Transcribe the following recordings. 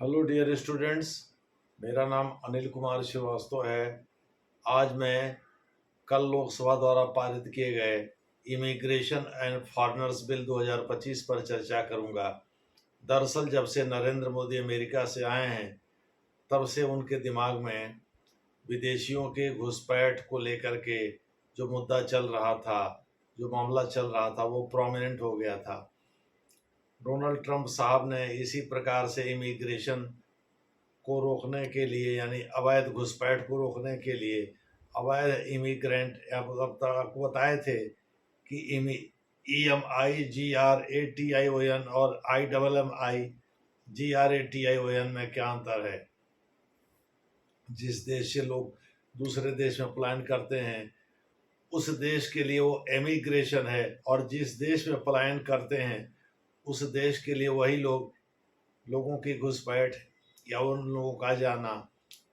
Hello dear students. मेरा नाम अनिल कुमार श्रीवास्तव है। आज मैं कल लोकसभा द्वारा पारित किए गए इमिग्रेशन एंड फॉरेनर्स बिल 2025 पर चर्चा करूंगा। दरअसल जब से नरेंद्र मोदी अमेरिका से आए हैं तब से उनके दिमाग में विदेशियों के घुसपैठ को लेकर के जो मुद्दा चल रहा था, जो मामला चल रहा था, वो प्रोमिनेंट हो गया था। डोनाल्ड ट्रंप साहब ने इसी प्रकार से इमिग्रेशन को रोकने के लिए, यानी अवैध घुसपैठ को रोकने के लिए अवैध इमिग्रेंट अब तक आपको बताए थे कि EMIGRATION और IMMIGRATION में क्या अंतर है। जिस देश से लोग दूसरे देश में पलायन करते हैं उस देश के लिए वो एमिग्रेशन है, और जिस देश में पलायन करते हैं उस देश के लिए वही लोगों की घुसपैठ या उन लोगों का जाना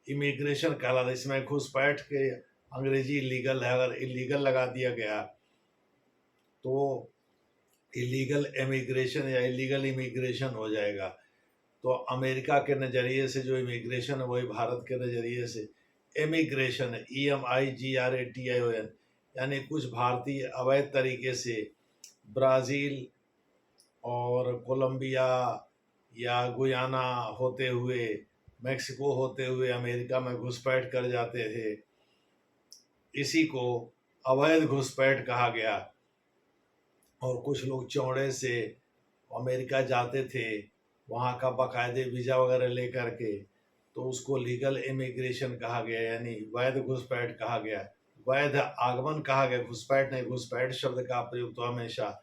इमिग्रेशन कहलाता है। इसमें घुसपैठ के अंग्रेजी इलीगल है, अगर इलीगल लगा दिया गया तो इलीगल इमिग्रेशन या इलीगल इमिग्रेशन हो जाएगा। तो अमेरिका के नज़रिए से जो इमिग्रेशन है वही भारत के नज़रिए से इमिग्रेशन है, EMIGRATION। यानी कुछ भारतीय अवैध तरीके से ब्राज़ील और कोलंबिया या गुयाना होते हुए, मैक्सिको होते हुए अमेरिका में घुसपैठ कर जाते थे। इसी को अवैध घुसपैठ कहा गया। और कुछ लोग चौड़े से अमेरिका जाते थे, वहाँ का बाकायदे वीज़ा वगैरह लेकर के, तो उसको लीगल इमिग्रेशन कहा गया, यानी वैध घुसपैठ कहा गया। वैध आगमन कहा गया, घुसपैठ नहीं। घुसपैठ शब्द का प्रयोग तो हमेशा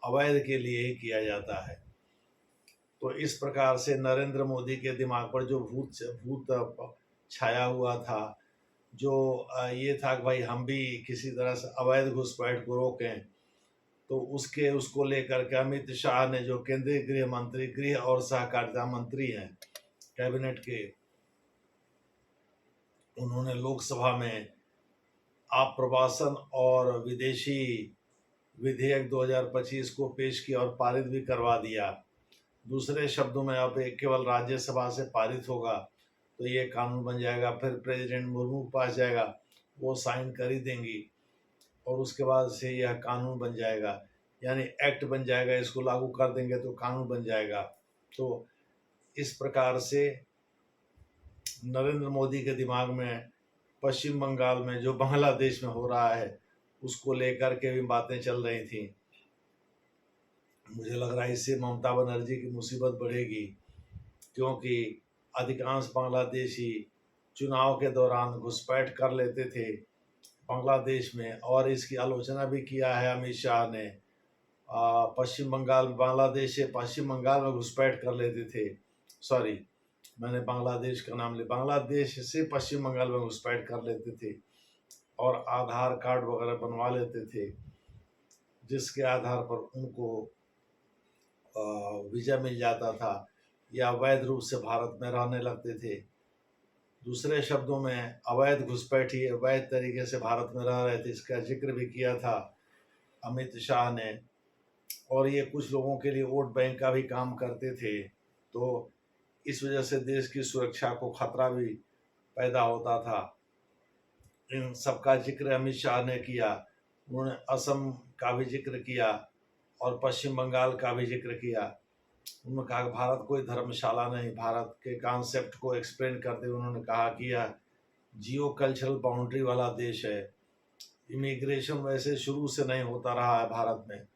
अवैध के लिए ही किया जाता है। तो इस प्रकार से नरेंद्र मोदी के दिमाग पर जो भूत छाया हुआ था, जो ये था कि भाई हम भी किसी तरह से अवैध घुसपैठ को रोकें, तो उसको लेकर के अमित शाह ने, जो केंद्रीय गृह मंत्री, गृह और सहकारिता मंत्री हैं कैबिनेट के, उन्होंने लोकसभा में आप्रवासन और विदेशी विधेयक 2025 को पेश किया और पारित भी करवा दिया। दूसरे शब्दों में अब केवल राज्यसभा से पारित होगा तो ये कानून बन जाएगा, फिर प्रेसिडेंट मुर्मू के पास जाएगा, वो साइन कर ही देंगी और उसके बाद से यह कानून बन जाएगा, यानी एक्ट बन जाएगा। इसको लागू कर देंगे तो कानून बन जाएगा। तो इस प्रकार से नरेंद्र मोदी के दिमाग में पश्चिम बंगाल में जो बांग्लादेश में हो रहा है उसको लेकर के भी बातें चल रही थी। मुझे लग रहा है इससे ममता बनर्जी की मुसीबत बढ़ेगी, क्योंकि अधिकांश बांग्लादेशी चुनाव के दौरान घुसपैठ कर लेते थे बांग्लादेश में, और इसकी आलोचना भी किया है अमित शाह ने। पश्चिम बंगाल, बांग्लादेश से पश्चिम बंगाल में घुसपैठ कर लेते थे। सॉरी, मैंने बांग्लादेश का नाम लिया। बांग्लादेश से पश्चिम बंगाल में घुसपैठ कर लेते थे और आधार कार्ड वगैरह बनवा लेते थे, जिसके आधार पर उनको वीज़ा मिल जाता था या अवैध रूप से भारत में रहने लगते थे। दूसरे शब्दों में अवैध घुसपैठी अवैध तरीके से भारत में रह रहे थे, इसका जिक्र भी किया था अमित शाह ने। और ये कुछ लोगों के लिए वोट बैंक का भी काम करते थे, तो इस वजह से देश की सुरक्षा को खतरा भी पैदा होता था। इन सबका जिक्र अमित शाह ने किया। उन्होंने असम का भी जिक्र किया और पश्चिम बंगाल का भी जिक्र किया। उन्होंने कहा कि भारत कोई धर्मशाला नहीं। भारत के कॉन्सेप्ट को एक्सप्लेन करते हुए उन्होंने कहा कि यह जियो कल्चरल बाउंड्री वाला देश है। इमिग्रेशन वैसे शुरू से नहीं होता रहा है भारत में,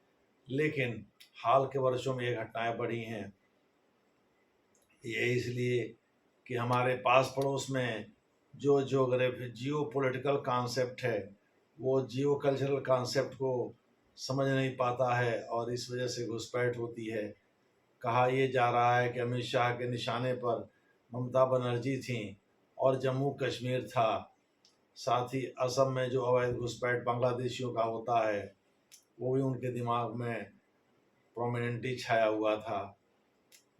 लेकिन हाल के वर्षों में ये घटनाएं बढ़ी हैं। ये इसलिए कि हमारे पास पड़ोस में जो जियो पॉलिटिकल कॉन्सेप्ट है वो जियो कल्चरल कॉन्सेप्ट को समझ नहीं पाता है और इस वजह से घुसपैठ होती है। कहा यह जा रहा है कि अमित शाह के निशाने पर ममता बनर्जी थी और जम्मू कश्मीर था। साथ ही असम में जो अवैध घुसपैठ बांग्लादेशियों का होता है वो भी उनके दिमाग में प्रोमिनेंटली छाया हुआ था।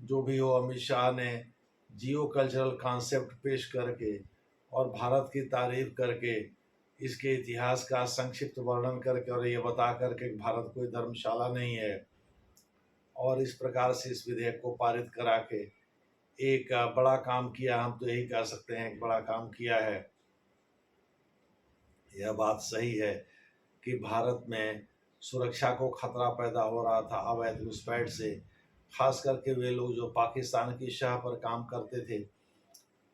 जो भी हो, अमित शाह ने जियो कल्चरल कॉन्सेप्ट पेश करके और भारत की तारीफ करके, इसके इतिहास का संक्षिप्त वर्णन करके और ये बता करके कि भारत कोई धर्मशाला नहीं है, और इस प्रकार से इस विधेयक को पारित करा के एक बड़ा काम किया, हम तो यही कह सकते हैं, एक बड़ा काम किया है। यह बात सही है कि भारत में सुरक्षा को खतरा पैदा हो रहा था अवैध घुसपैठ से, खास करके वे लोग जो पाकिस्तान की शाह पर काम करते थे,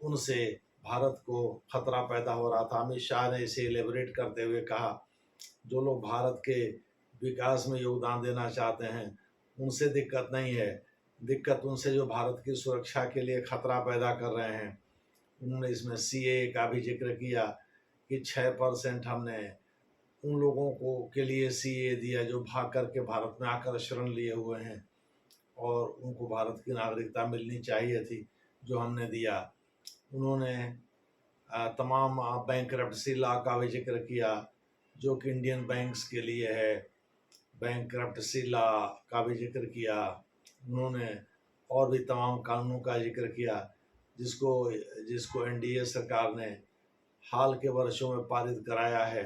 उनसे भारत को खतरा पैदा हो रहा था। अमित शाह ने इसे एलेबरेट करते हुए कहा, जो लोग भारत के विकास में योगदान देना चाहते हैं उनसे दिक्कत नहीं है, दिक्कत उनसे जो भारत की सुरक्षा के लिए खतरा पैदा कर रहे हैं। उन्होंने इसमें सीएए का भी जिक्र किया कि 6% हमने उन लोगों को के लिए सीएए दिया जो भाग करके भारत में आकर शरण लिए हुए हैं और उनको भारत की नागरिकता मिलनी चाहिए थी, जो हमने दिया। उन्होंने तमाम बैंकरप्सी लॉ का भी जिक्र किया जो कि इंडियन बैंक्स के लिए है, बैंकरप्सी लॉ का भी जिक्र किया उन्होंने, और भी तमाम कानूनों का जिक्र किया जिसको जिसको एनडीए सरकार ने हाल के वर्षों में पारित कराया है।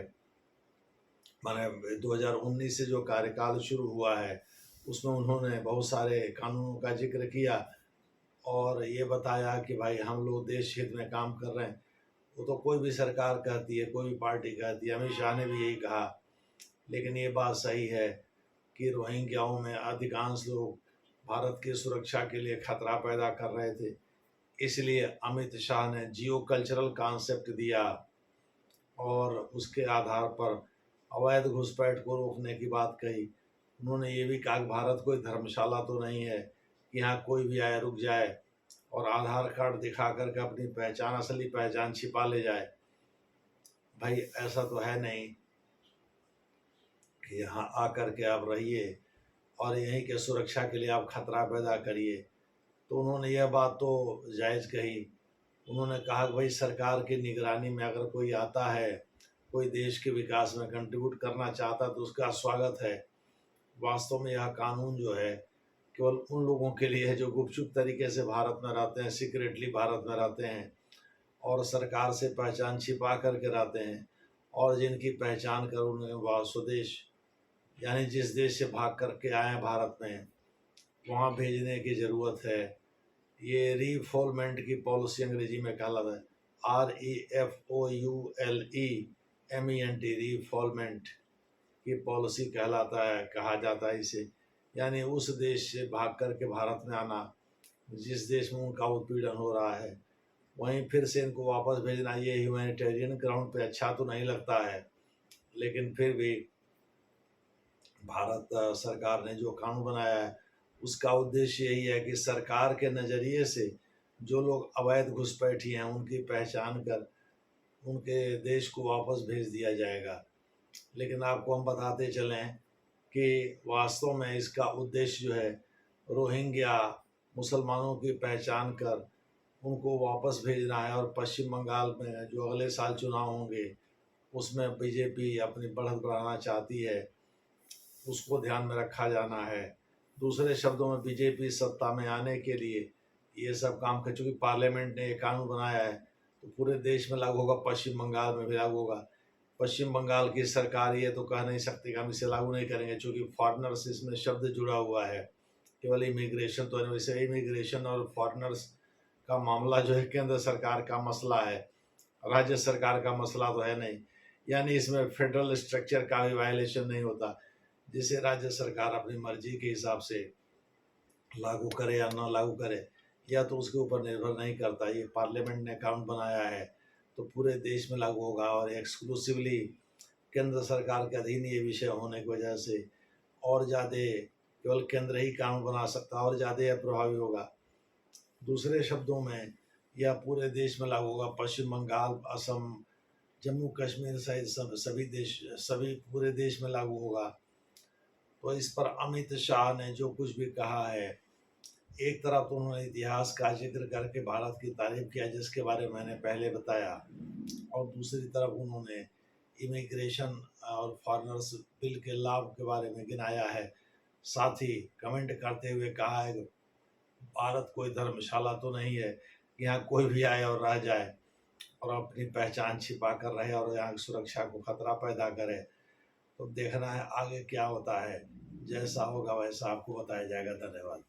माने 2019 से जो कार्यकाल शुरू हुआ है उसमें उन्होंने बहुत सारे कानूनों का जिक्र किया और ये बताया कि भाई हम लोग देश हित में काम कर रहे हैं। वो तो कोई भी सरकार कहती है, कोई भी पार्टी कहती है, अमित शाह ने भी यही कहा। लेकिन ये बात सही है कि रोहिंग्याओं में अधिकांश लोग भारत की सुरक्षा के लिए खतरा पैदा कर रहे थे, इसलिए अमित शाह ने जियो कल्चरल कॉन्सेप्ट दिया और उसके आधार पर अवैध घुसपैठ को रोकने की बात कही। उन्होंने ये भी कहा कि भारत कोई धर्मशाला तो नहीं है कि यहाँ कोई भी आए रुक जाए और आधार कार्ड दिखा करके अपनी पहचान, असली पहचान छिपा ले जाए। भाई ऐसा तो है नहीं कि यहाँ आकर के आप रहिए और यहीं के सुरक्षा के लिए आप खतरा पैदा करिए। तो उन्होंने यह बात तो जायज़ कही। उन्होंने कहा कि भाई सरकार की निगरानी में अगर कोई आता है, कोई देश के विकास में कंट्रीब्यूट करना चाहता है तो उसका स्वागत है। वास्तव में यह कानून जो है केवल उन लोगों के लिए है जो गुपचुप तरीके से भारत में रहते हैं, सीक्रेटली भारत में रहते हैं और सरकार से पहचान छिपा करके रहते हैं, और जिनकी पहचान कर उन्हें वह स्वदेश यानी जिस देश से भाग करके आए हैं भारत में वहाँ भेजने की ज़रूरत है। ये रीफोलमेंट की पॉलिसी अंग्रेजी में कहलाता है, REFOULEMENT, रीफोलमेंट की पॉलिसी कहलाता है, कहा जाता है इसे। यानी उस देश से भाग करके भारत में आना जिस देश में उनका उत्पीड़न हो रहा है, वहीं फिर से इनको वापस भेजना। ये ह्यूमैनिटेरियन ग्राउंड पे अच्छा तो नहीं लगता है, लेकिन फिर भी भारत सरकार ने जो कानून बनाया है उसका उद्देश्य यही है कि सरकार के नज़रिए से जो लोग अवैध घुसपैठी हैं उनकी पहचान कर उनके देश को वापस भेज दिया जाएगा। लेकिन आपको हम बताते चलें कि वास्तव में इसका उद्देश्य जो है रोहिंग्या मुसलमानों की पहचान कर उनको वापस भेजना है। और पश्चिम बंगाल में जो अगले साल चुनाव होंगे उसमें बीजेपी अपनी बढ़त बढ़ाना चाहती है, उसको ध्यान में रखा जाना है। दूसरे शब्दों में बीजेपी सत्ता में आने के लिए ये सब काम कर, चूँकि पार्लियामेंट ने ये कानून बनाया है तो पूरे देश में लागू होगा, पश्चिम बंगाल में भी लागू होगा। पश्चिम बंगाल की सरकार ये तो कह नहीं सकती कि हम इसे लागू नहीं करेंगे, चूँकि फॉरेनर्स इसमें शब्द जुड़ा हुआ है। केवल इमिग्रेशन तो है, वैसे इमिग्रेशन और फॉरेनर्स का मामला जो है केंद्र सरकार का मसला है, राज्य सरकार का मसला तो है नहीं। यानी इसमें फेडरल स्ट्रक्चर का भी वायलेशन नहीं होता, जिसे राज्य सरकार अपनी मर्जी के हिसाब से लागू करे या ना लागू करे, या तो उसके ऊपर निर्भर नहीं करता। ये पार्लियामेंट ने कानून बनाया है तो पूरे देश में लागू होगा और एक्सक्लूसिवली केंद्र सरकार के अधीन ये विषय होने की वजह से और ज़्यादा केवल केंद्र ही कानून बना सकता और ज़्यादा प्रभावी होगा। दूसरे शब्दों में यह पूरे देश में लागू होगा, पश्चिम बंगाल, असम, जम्मू कश्मीर सहित सभी पूरे देश में लागू होगा। तो इस पर अमित शाह ने जो कुछ भी कहा है, एक तरफ तो उन्होंने इतिहास का जिक्र करके भारत की तारीफ किया जिसके बारे में मैंने पहले बताया, और दूसरी तरफ उन्होंने इमिग्रेशन और फॉरेनर्स बिल के लाभ के बारे में गिनाया है। साथ ही कमेंट करते हुए कहा है कि भारत कोई धर्मशाला तो नहीं है, यहाँ कोई भी आए और रह जाए और अपनी पहचान छिपा कर रहे और यहाँ की सुरक्षा को खतरा पैदा करे। तो देखना है आगे क्या होता है, जैसा होगा वैसा आपको बताया जाएगा। धन्यवाद।